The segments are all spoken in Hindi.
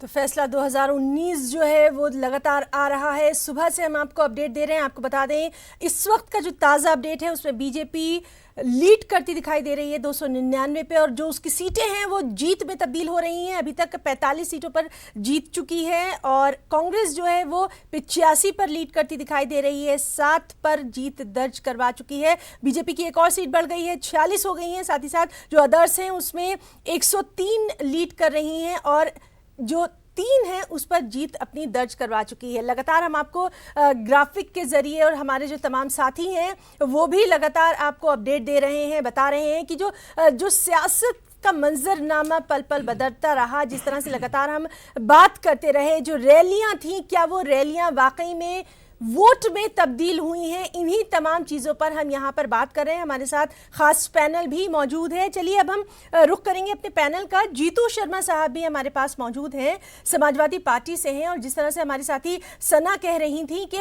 तो फैसला 2019 जो है वो लगातार आ रहा है। सुबह से हम आपको अपडेट दे रहे हैं। आपको बता दें इस वक्त का जो ताज़ा अपडेट है उसमें बीजेपी लीड करती दिखाई दे रही है 299 पे, और जो उसकी सीटें हैं वो जीत में तब्दील हो रही हैं। अभी तक 45 सीटों पर जीत चुकी है और कांग्रेस जो है वो 85 पर लीड करती दिखाई दे रही है, 7 पर जीत दर्ज करवा चुकी है। बीजेपी की एक और सीट बढ़ गई है, 46 हो गई है। साथ ही साथ जो अदर्स हैं उसमें 103 लीड कर रही हैं और जो 3 है उस पर जीत अपनी दर्ज करवा चुकी है। लगातार हम आपको ग्राफिक के जरिए और हमारे जो तमाम साथी हैं वो भी लगातार आपको अपडेट दे रहे हैं, बता रहे हैं कि जो सियासत का मंजरनामा पल पल बदलता रहा, जिस तरह से लगातार हम बात करते रहे, जो रैलियां थी क्या वो रैलियां वाकई में वोट में तब्दील हुई हैं, इन्हीं तमाम चीज़ों पर हम यहाँ पर बात कर रहे हैं। हमारे साथ खास पैनल भी मौजूद है। चलिए अब हम रुख करेंगे अपने पैनल का। जीतू शर्मा साहब भी हमारे पास मौजूद हैं, समाजवादी पार्टी से हैं, और जिस तरह से हमारी साथी सना कह रही थी कि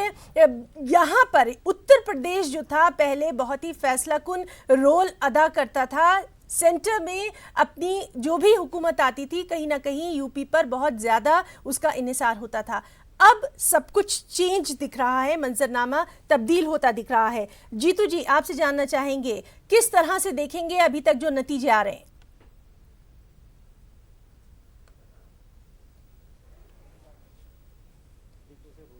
यहाँ पर उत्तर प्रदेश जो था पहले बहुत ही फैसलाकुन रोल अदा करता था। सेंटर में अपनी जो भी हुकूमत आती थी कहीं ना कहीं यूपी पर बहुत ज़्यादा उसका इन्हिसार होता था। अब सब कुछ चेंज दिख रहा है, मंजरनामा तब्दील होता दिख रहा है। जीतू जी, आपसे जानना चाहेंगे किस तरह से देखेंगे अभी तक जो नतीजे आ रहे हैं?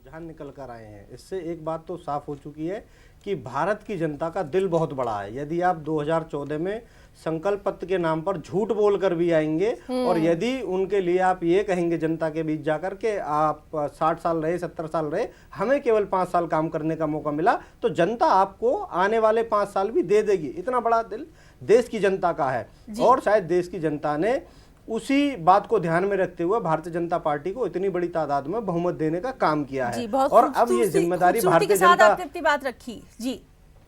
रुझान निकल कर आए हैं, इससे एक बात तो साफ हो चुकी है कि भारत की जनता का दिल बहुत बड़ा है। यदि आप 2014 में संकल्प पत्र के नाम पर झूठ बोलकर भी आएंगे और यदि उनके लिए आप ये कहेंगे जनता के बीच जाकर के आप 60 साल रहे, 70 साल रहे, हमें केवल 5 साल काम करने का मौका मिला, तो जनता आपको आने वाले 5 साल भी दे देगी। इतना बड़ा दिल देश की जनता का है और शायद देश की जनता ने उसी बात को ध्यान में रखते हुए भारतीय जनता पार्टी को इतनी बड़ी तादाद में बहुमत देने का काम किया है। और अब ये जिम्मेदारी भारतीय जनता बात रखी जी,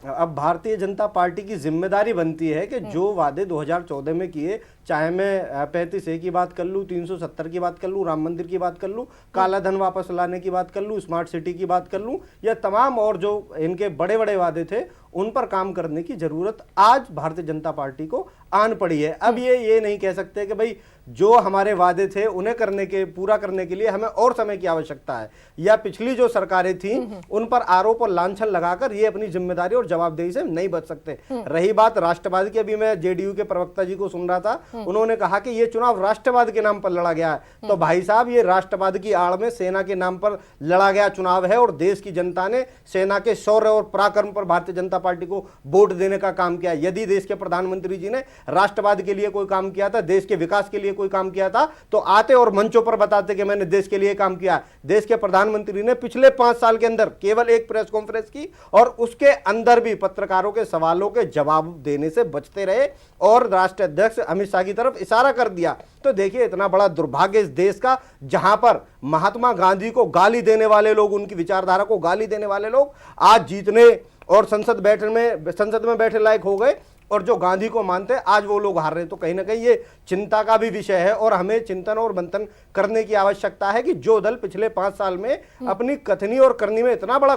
अब भारतीय जनता पार्टी की जिम्मेदारी बनती है कि जो वादे 2014 में किए, चाहे मैं 35A की बात कर लूँ, 370 की बात कर लूँ, राम मंदिर की बात कर लूँ, काला धन वापस लाने की बात कर लूँ, स्मार्ट सिटी की बात कर लूँ, या तमाम और जो इनके बड़े बड़े वादे थे उन पर काम करने की जरूरत आज भारतीय जनता पार्टी को आन पड़ी है। अब ये नहीं कह सकते कि भाई जो हमारे वादे थे उन्हें पूरा करने के लिए हमें और समय की आवश्यकता है, या पिछली जो सरकारें थी उन पर आरोप और लांछन लगाकर ये अपनी जिम्मेदारी और जवाबदेही से नहीं बच सकते। रही बात राष्ट्रवाद की, अभी मैं जेडीयू के प्रवक्ता जी को सुन रहा था, उन्होंने कहा कि ये चुनाव राष्ट्रवाद के नाम पर लड़ा गया है। तो भाई साहब, ये राष्ट्रवाद की आड़ में सेना के नाम पर लड़ा गया चुनाव है और देश की जनता ने सेना के शौर्य और पराक्रम पर भारतीय जनता पार्टी को वोट देने का काम किया। यदि देश के प्रधानमंत्री जी ने राष्ट्रवाद के लिए कोई काम किया था, देश के विकास के लिए कोई काम किया था, तो आते और मंचों पर बताते कि मैंने देश के लिए काम किया। देश के प्रधानमंत्री ने पिछले 5 साल के अंदर केवल एक प्रेस कॉन्फ्रेंस की और उसके अंदर भी पत्रकारों के सवालों के जवाब देने से बचते रहे और राष्ट्रीय अध्यक्ष अमित शाह की तरफ इशारा कर दिया। तो देखिए, इतना बड़ा दुर्भाग्य इस देश का, जहां पर महात्मा गांधी को गाली देने वाले लोग, उनकी विचारधारा को गाली देने वाले लोग आज जीतने और संसद में बैठे लायक हो गए, और जो गांधी को मानते हैं आज वो लोग हार रहे हैं। तो कहीं ना कहीं ये चिंता का भी विषय है और हमें चिंतन और मंथन करने की आवश्यकता है कि जो दल पिछले 5 साल में अपनी कथनी और करनी में इतना बड़ा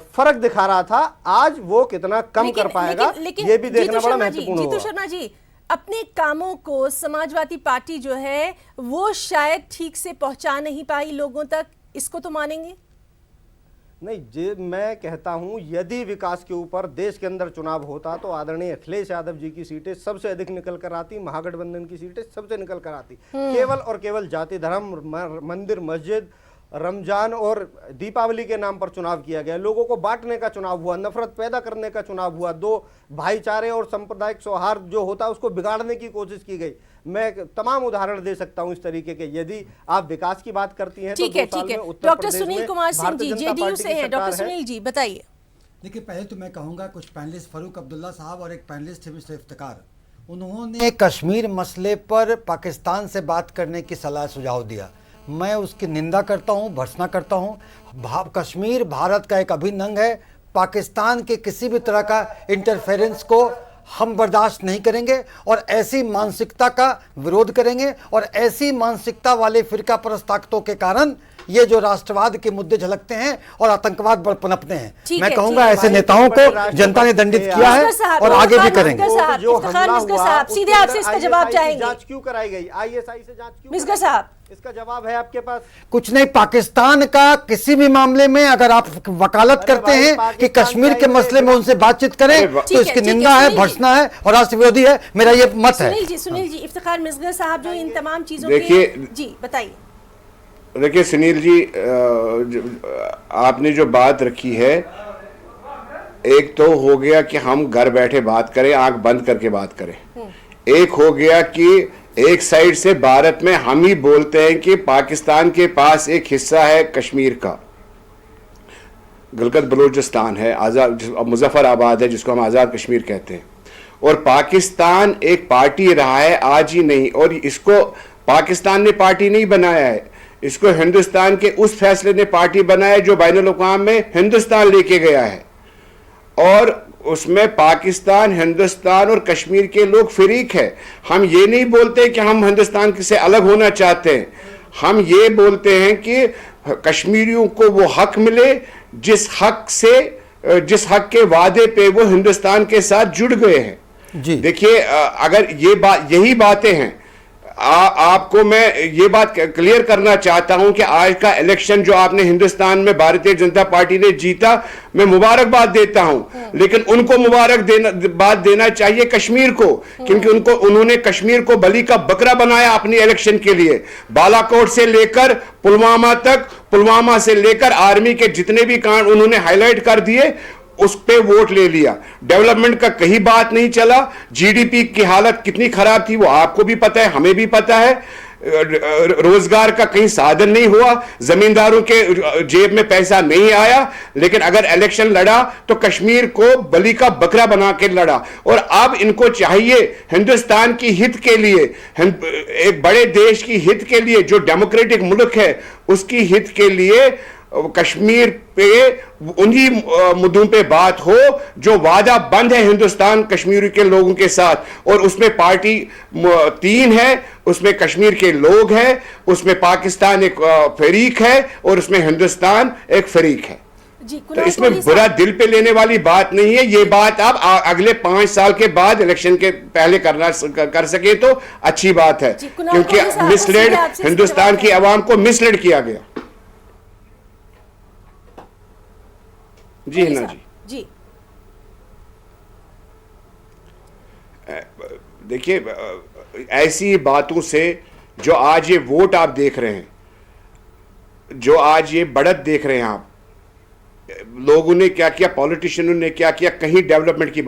फर्क दिखा रहा था, आज वो कितना कम कर पाएगा, ये भी देखना बड़ा महत्वपूर्ण होगा। जीतू शर्मा जी, अपने कामों को समाजवादी पार्टी जो है वो शायद ठीक से पहुंचा नहीं पाई लोगों तक, इसको तो मानेंगे? नहीं, मैं कहता हूं यदि विकास के ऊपर देश के अंदर चुनाव होता तो आदरणीय अखिलेश यादव जी की सीटें सबसे अधिक निकल कर आती, महागठबंधन की सीटें सबसे निकल कर आती। केवल और केवल जाति धर्म, मंदिर मस्जिद, रमजान और दीपावली के नाम पर चुनाव किया गया, लोगों को बांटने का चुनाव हुआ, नफरत पैदा करने का चुनाव हुआ, दो भाईचारे और सांप्रदायिक सौहार्द जो होता है उसको बिगाड़ने की कोशिश की गई। मैं तमाम उदाहरण दे सकता हूं इस तरीके के। यदि आप विकास की बात करती हैं तो 2 साल में उत्तर डॉक्टर प्रदेश सुनील में कुमार सिंह जी भारतीय जनता जेडीयू पार्टी से हैं। डॉक्टर सुनील जी बताइए। देखिए, पहले तो मैं कहूँगा कुछ पैनलिस्ट फारूक अब्दुल्ला साहब और एक पैनलिस्ट थे मिस्टर इफ्तिकार, उन्होंने कश्मीर मसले पर पाकिस्तान से बात करने की सलाह सुझाव दिया। मैं उसकी निंदा करता हूँ, भर्त्सना करता हूँ। कश्मीर भारत का एक अभिन्न अंग है। पाकिस्तान के किसी भी तरह का इंटरफेरेंस को हम बर्दाश्त नहीं करेंगे और ऐसी मानसिकता का विरोध करेंगे, और ऐसी मानसिकता वाले फिरका परस्त ताकतों के कारण ये जो राष्ट्रवाद के मुद्दे झलकते हैं और आतंकवाद पनपते हैं। ठीक मैं है, कहूंगा ठीक ऐसे है। नेताओं को जनता ने दंडित किया है और आगे भी करेंगे। सीधे आपसे इसका जवाब चाहेंगे। जांच क्यों कराई गई? आईएसआई से जांच क्यों? मिसगर साहब, इसका जवाब है आपके पास? कुछ नहीं, पाकिस्तान का किसी भी मामले में अगर आप वकालत करते हैं कि कश्मीर के मसले में उनसे बातचीत करें तो इसकी निंदा है, भर्त्सना है और राष्ट्र विरोधी है। मेरा ये मत है। सुनील जी, इफ्तिखार मिसगर साहब जो इन तमाम चीजों देखिए, जी बताइए। देखिए सुनील जी, आपने जो बात रखी है, एक तो हो गया कि हम घर बैठे बात करें, आंख बंद करके बात करें। एक हो गया कि एक साइड से भारत में हम ही बोलते हैं कि पाकिस्तान के पास एक हिस्सा है कश्मीर का, गिलगित बलूचिस्तान है, आज़ाद मुजफ्फराबाद है जिसको हम आज़ाद कश्मीर कहते हैं, और पाकिस्तान एक पार्टी रहा है, आज ही नहीं, और इसको पाकिस्तान ने पार्टी नहीं बनाया है, इसको हिंदुस्तान के उस फैसले ने पार्टी बनाया जो बैनुल अक़वाम में हिंदुस्तान लेके गया है, और उसमें पाकिस्तान, हिंदुस्तान और कश्मीर के लोग फरीक है। हम ये नहीं बोलते कि हम हिंदुस्तान से अलग होना चाहते हैं, हम ये बोलते हैं कि कश्मीरियों को वो हक मिले जिस हक के वादे पे वो हिंदुस्तान के साथ जुड़ गए हैं। जी देखिए, अगर यही बातें हैं, आपको मैं ये बात क्लियर करना चाहता हूं कि आज का इलेक्शन जो आपने हिंदुस्तान में भारतीय जनता पार्टी ने जीता, मैं मुबारकबाद देता हूं, लेकिन उनको मुबारकबाद देना चाहिए कश्मीर को, क्योंकि उन्होंने कश्मीर को बलि का बकरा बनाया अपनी इलेक्शन के लिए। बालाकोट से लेकर पुलवामा तक, पुलवामा से लेकर आर्मी के जितने भी कांड उन्होंने हाईलाइट कर दिए, उस पे वोट ले लिया। डेवलपमेंट का कहीं बात नहीं चला। जीडीपी की हालत कितनी खराब थी वो आपको भी पता है, हमें भी पता है। रोजगार का कहीं साधन नहीं हुआ, जमींदारों के जेब में पैसा नहीं आया, लेकिन अगर इलेक्शन लड़ा तो कश्मीर को बलि का बकरा बना के लड़ा। और अब इनको चाहिए हिंदुस्तान की हित के लिए, एक बड़े देश की हित के लिए, जो डेमोक्रेटिक मुल्क है उसकी हित के लिए कश्मीर पे उन्हीं मुद्दों पे बात हो जो वादा बंद है हिंदुस्तान कश्मीर के लोगों के साथ, और उसमें पार्टी 3 है, उसमें कश्मीर के लोग हैं, उसमें पाकिस्तान एक फरीक है और उसमें हिंदुस्तान एक फरीक है। तो इसमें बुरा दिल पे लेने वाली बात नहीं है। ये बात आप अगले 5 साल के बाद इलेक्शन के पहले कर सके तो अच्छी बात है, क्योंकि मिसलेड हिंदुस्तान की आवाम को मिसलेड किया गया। जी हिना जी, देखिए, ऐसी बातों से जो आज ये वोट आप देख रहे हैं, जो आज ये बढ़त देख रहे हैं आप, लोगों ने क्या किया, पॉलिटिशियनों ने क्या किया, कहीं डेवलपमेंट की